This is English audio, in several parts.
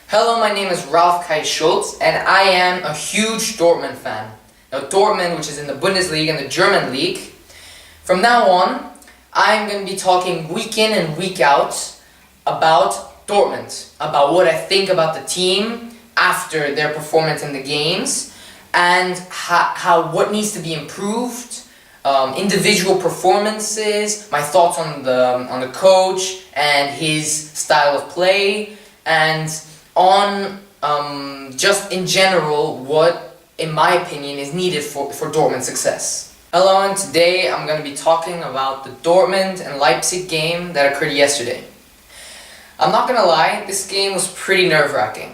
Hello, my name is Ralph Kai Schultz, and I am a huge Dortmund fan. Now, Dortmund, which is in the Bundesliga and the German league. From now on, I'm going to be talking week in and week out about Dortmund, about what I think about the team after their performance in the games, and how what needs to be improved, individual performances, my thoughts on the coach and his style of play, and on just in general what, in my opinion, is needed for Dortmund's success. Hello, and today I'm going to be talking about the Dortmund and Leipzig game that occurred yesterday. I'm not going to lie, this game was pretty nerve-wracking.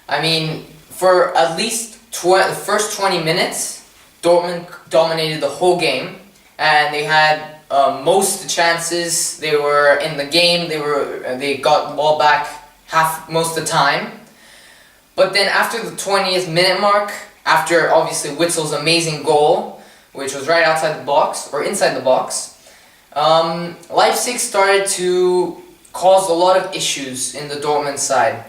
I mean, for at least the first 20 minutes, Dortmund dominated the whole game, and they had most of the chances. They were in the game. They got the ball back most of the time. But then after the 20th minute mark, after obviously Witzel's amazing goal, which was right outside the box or inside the box, Leipzig started to cause a lot of issues in the Dortmund side.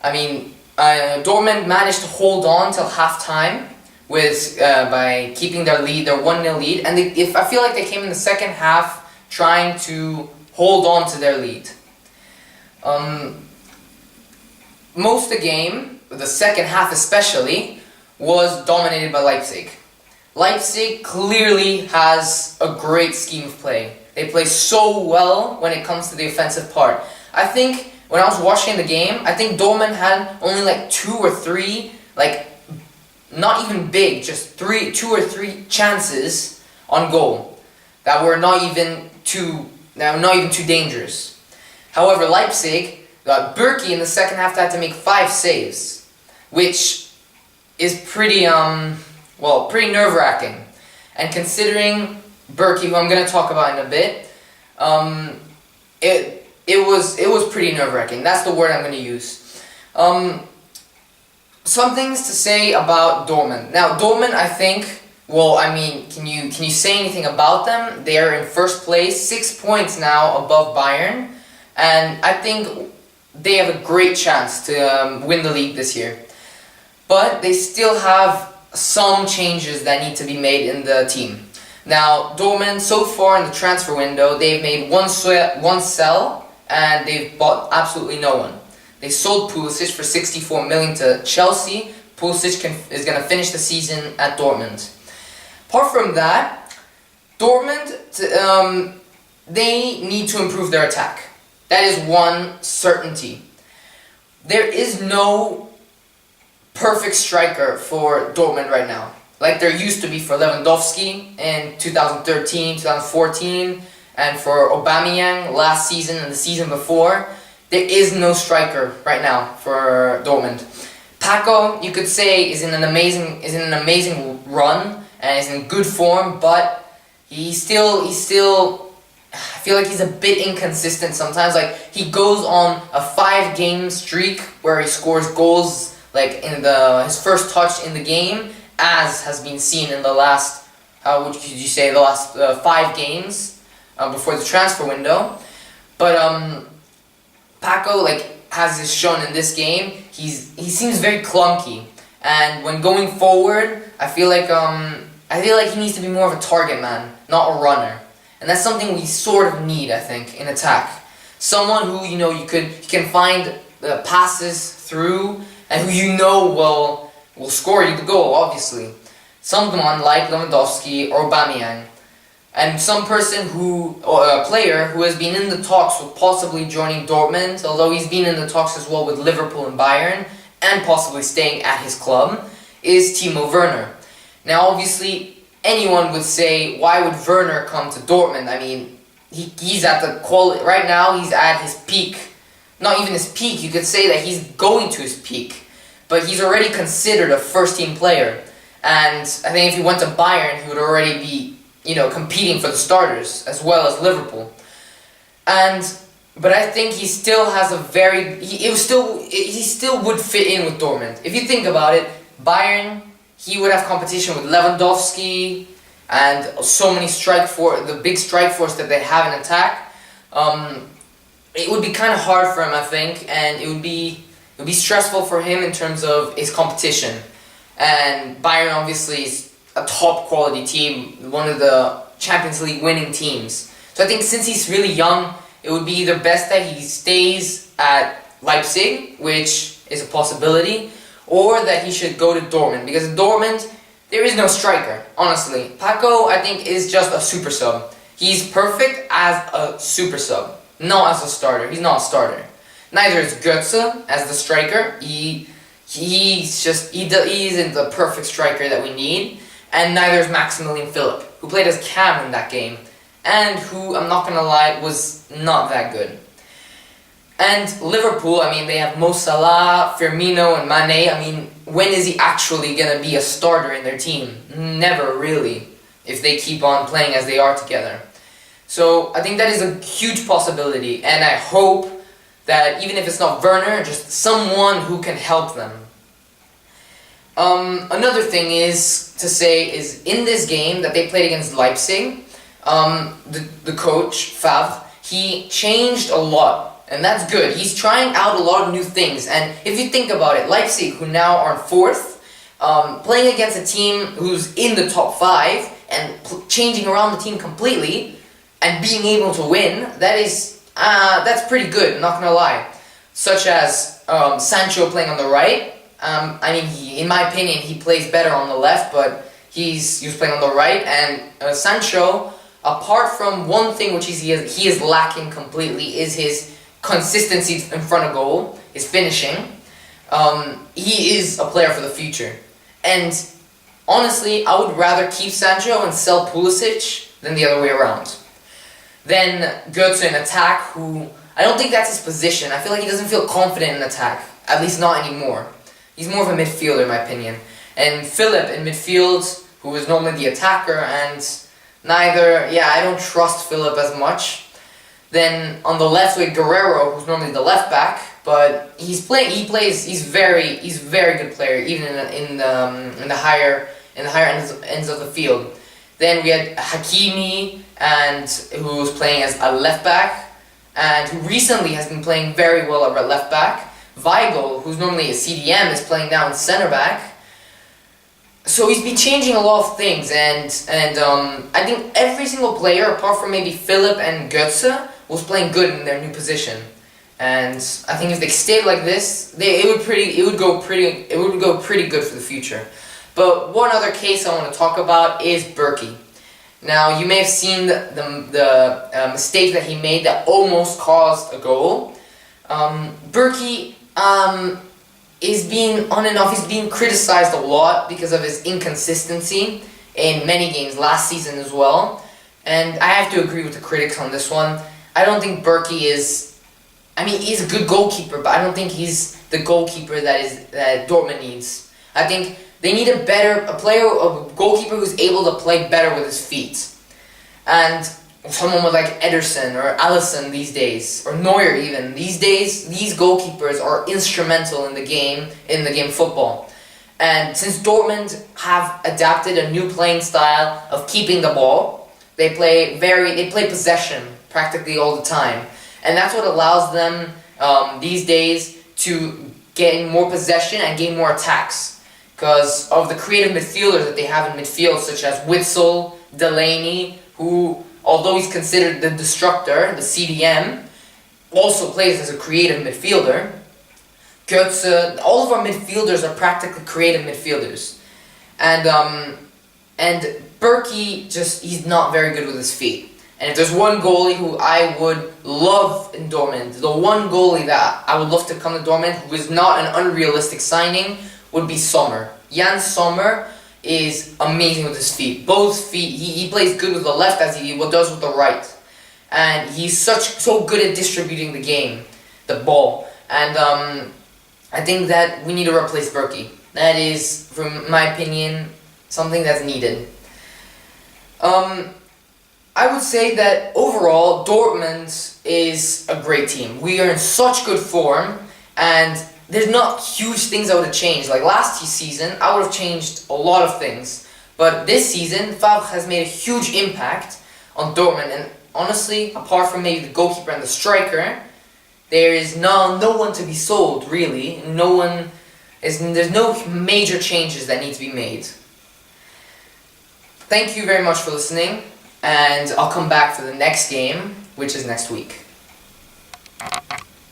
I mean, Dortmund managed to hold on till halftime with by keeping their lead, their 1-0 lead, and I feel like they came in the second half trying to hold on to their lead. Most of the game, the second half especially, was dominated by Leipzig. Leipzig clearly has a great scheme of play. They play so well when it comes to the offensive part. I think when I was watching the game, I think Dortmund had only like 2 or 3, like not even big, just 2 or 3 chances on goal that were not even too dangerous. However, Leipzig got Berkey in the second half had to make 5 saves, which is pretty nerve-wracking. And considering Berkey, who I'm going to talk about in a bit, it was pretty nerve-wracking. That's the word I'm going to use. Some things to say about Dortmund. Now, Dortmund, I think, can you say anything about them? They are in first place, 6 points now above Bayern, and I think they have a great chance to win the league this year. But they still have some changes that need to be made in the team. Now, Dortmund, so far in the transfer window, they've made one sell, and they've bought absolutely no one. They sold Pulisic for 64 million to Chelsea. Pulisic is going to finish the season at Dortmund. Apart from that, Dortmund, they need to improve their attack. That is one certainty. There is no perfect striker for Dortmund right now, like there used to be for Lewandowski in 2013, 2014, and for Aubameyang last season and the season before. There is no striker right now for Dortmund. Paco, you could say, is in an amazing run and is in good form, but he's still. I feel like he's a bit inconsistent sometimes. Like he goes on a 5-game streak where he scores goals like in his first touch in the game, as has been seen in the last, the last 5 games before the transfer window. But Paco, as is shown in this game, he seems very clunky, and when going forward, I feel like he needs to be more of a target man, not a runner, and that's something we sort of need, I think, in attack. Someone who you can find the passes through, and who will score you the goal, obviously. Someone like Lewandowski or Aubameyang. And some person a player who has been in the talks with possibly joining Dortmund, although he's been in the talks as well with Liverpool and Bayern, and possibly staying at his club, is Timo Werner. Now, obviously, anyone would say, why would Werner come to Dortmund? I mean, he's at the quality, right now he's at his peak. Not even his peak, you could say that he's going to his peak. But he's already considered a first-team player. And I think if he went to Bayern, he would already be competing for the starters, as well as Liverpool. But I think he still has he still would fit in with Dortmund. If you think about it, Bayern, he would have competition with Lewandowski and so many the big strike force that they have in attack. It would be kind of hard for him, I think, and it would be It'll be stressful for him in terms of his competition. And Bayern obviously is a top quality team, one of the Champions League winning teams. So I think since he's really young, it would be either best that he stays at Leipzig, which is a possibility, or that he should go to Dortmund, because in Dortmund, there is no striker, honestly. Paco, I think, is just a super sub. He's perfect as a super sub, not as a starter. He's not a starter. Neither is Götze as the striker. He isn't the perfect striker that we need. And neither is Maximilian Philipp, who played as Cam in that game, and who, I'm not gonna lie, was not that good. And Liverpool, I mean, they have Mo Salah, Firmino, and Mane. I mean, when is he actually gonna be a starter in their team? Never really, if they keep on playing as they are together. So I think that is a huge possibility, and I hope that even if it's not Werner, just someone who can help them. Another thing is in this game that they played against Leipzig, the coach, Favre, he changed a lot. And that's good. He's trying out a lot of new things. And if you think about it, Leipzig, who now are 4th, playing against a team who's in the top 5 and changing around the team completely and being able to win, that's pretty good, not gonna lie. Such as Sancho playing on the right. I mean, in my opinion, he plays better on the left, but he was playing on the right. And Sancho, apart from one thing which he is lacking completely, is his consistency in front of goal, his finishing. He is a player for the future. And honestly, I would rather keep Sancho and sell Pulisic than the other way around. Then Götze in attack, who I don't think that's his position. I feel like he doesn't feel confident in attack, at least not anymore. He's more of a midfielder in my opinion. And Philipp in midfield, who is normally the attacker, and I don't trust Philipp as much. Then on the left with Guerrero, who's normally the left back, but he's very good player, even in the higher ends of the field. Then we had Hakimi, and who was playing as a left back, and who recently has been playing very well at left back. Weigl, who's normally a CDM, is playing now in center back. So he's been changing a lot of things, and I think every single player, apart from maybe Philipp and Götze, was playing good in their new position. And I think if they stayed like this, it would go pretty good for the future. But one other case I want to talk about is Berkey. Now, you may have seen the mistake that he made that almost caused a goal. Berkey is being on and off. He's being criticized a lot because of his inconsistency in many games last season as well. And I have to agree with the critics on this one. I don't think Berkey he's a good goalkeeper, but I don't think he's the goalkeeper that Dortmund needs. I think they need a goalkeeper who's able to play better with his feet. And someone with like Ederson or Alisson these days, or Neuer even. These days, these goalkeepers are instrumental in the game football. And since Dortmund have adapted a new playing style of keeping the ball, they play possession practically all the time. And that's what allows them these days to gain more possession and gain more attacks. Because of the creative midfielders that they have in midfield, such as Witsel, Delaney, who, although he's considered the destructor, the CDM, also plays as a creative midfielder. Götze, all of our midfielders are practically creative midfielders. And Berkey, he's not very good with his feet. And if there's one goalie who I would love in Dortmund, the one goalie that I would love to come to Dortmund, who is not an unrealistic signing, would be Sommer. Jan Sommer is amazing with his feet. Both feet, he plays good with the left as he does with the right. And he's so good at distributing the game, the ball. And I think that we need to replace Berkey. That is, from my opinion, something that's needed. I would say that overall, Dortmund is a great team. We are in such good form, and there's not huge things I would have changed. Like last season, I would have changed a lot of things. But this season, Favre has made a huge impact on Dortmund. And honestly, apart from maybe the goalkeeper and the striker, There is no one to be sold, really. There's no major changes that need to be made. Thank you very much for listening, and I'll come back for the next game, which is next week.